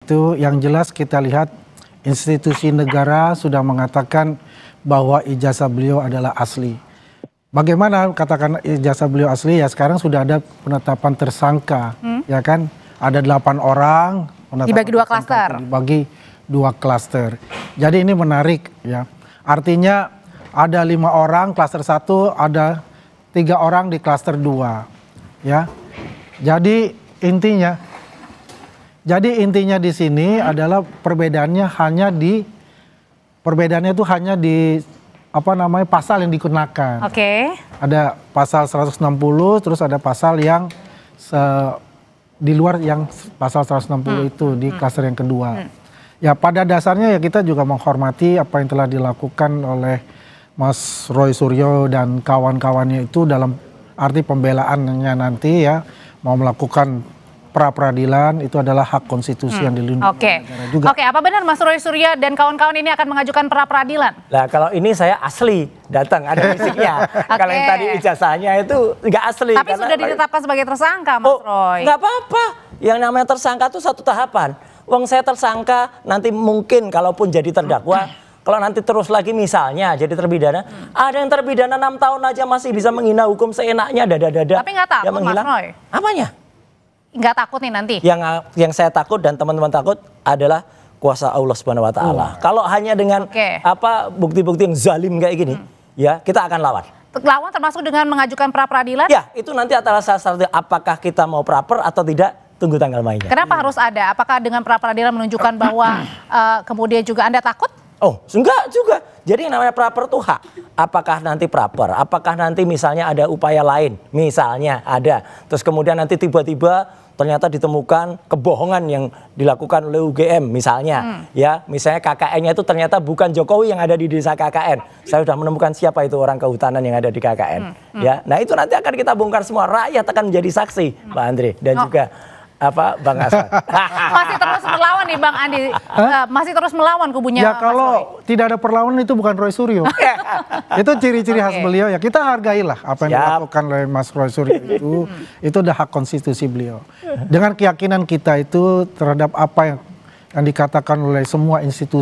itu, yang jelas kita lihat institusi negara sudah mengatakan bahwa ijazah beliau adalah asli. Bagaimana katakan ijazah beliau asli? Ya sekarang sudah ada penetapan tersangka, ya kan? Ada 8 orang. Dibagi 2 klaster. Dibagi 2 klaster. Jadi ini menarik, ya. Artinya ada 5 orang klaster 1, ada 3 orang di klaster 2, ya. Jadi intinya di sini adalah perbedaannya itu hanya di pasal yang digunakan. Oke. Ada pasal 160, terus ada pasal yang di luar yang pasal 160 itu di klaster yang kedua. Ya pada dasarnya ya kita juga menghormati apa yang telah dilakukan oleh Mas Roy Suryo dan kawan-kawannya itu dalam arti pembelaannya nanti ya mau melakukan pra-peradilan itu adalah hak konstitusi yang dilindungi negara juga. Oke, apa benar Mas Roy Suryo dan kawan-kawan ini akan mengajukan pra-peradilan? Nah kalau ini saya asli datang ada fisiknya. Kalau yang tadi ijazahnya itu nggak asli. Tapi sudah ditetapkan sebagai tersangka Mas Roy. Nggak apa-apa. Yang namanya tersangka itu 1 tahapan. Wong saya tersangka nanti mungkin kalaupun jadi terdakwa. Kalau nanti terus lagi misalnya jadi terpidana, ada yang terpidana 6 tahun aja masih bisa menghina hukum seenaknya dada-dada. Tapi nggak takut Mas Roy? Apanya? Nggak takut nih nanti? Yang saya takut dan teman-teman takut adalah kuasa Allah Subhanahu Wa Taala. Kalau hanya dengan bukti-bukti yang zalim kayak gini, ya kita akan lawan. Lawan termasuk dengan mengajukan pra-peradilan? Ya, itu nanti adalah salah satu apakah kita mau praper atau tidak, tunggu tanggal mainnya. Kenapa harus ada? Apakah dengan pra-peradilan menunjukkan bahwa kemudian juga Anda takut? Oh, enggak juga. Jadi yang namanya praper itu hak. Apakah nanti praper? Apakah nanti misalnya ada upaya lain? Misalnya ada. Terus kemudian nanti tiba-tiba ternyata ditemukan kebohongan yang dilakukan oleh UGM misalnya. Ya, misalnya KKN-nya itu ternyata bukan Jokowi yang ada di desa KKN. Saya sudah menemukan siapa itu orang kehutanan yang ada di KKN. Ya, nah itu nanti akan kita bongkar semua. Rakyat akan menjadi saksi, Pak Andre dan juga Bang Aswan. Masih terus melawan nih Bang Andi. Masih terus melawan kubunya. Ya kalau tidak ada perlawanan itu bukan Roy Suryo. Itu ciri-ciri khas beliau ya. Kita hargailah apa yang dilakukan oleh Mas Roy Suryo itu. Itu udah hak konstitusi beliau. Dengan keyakinan kita itu terhadap apa yang dikatakan oleh semua institusi.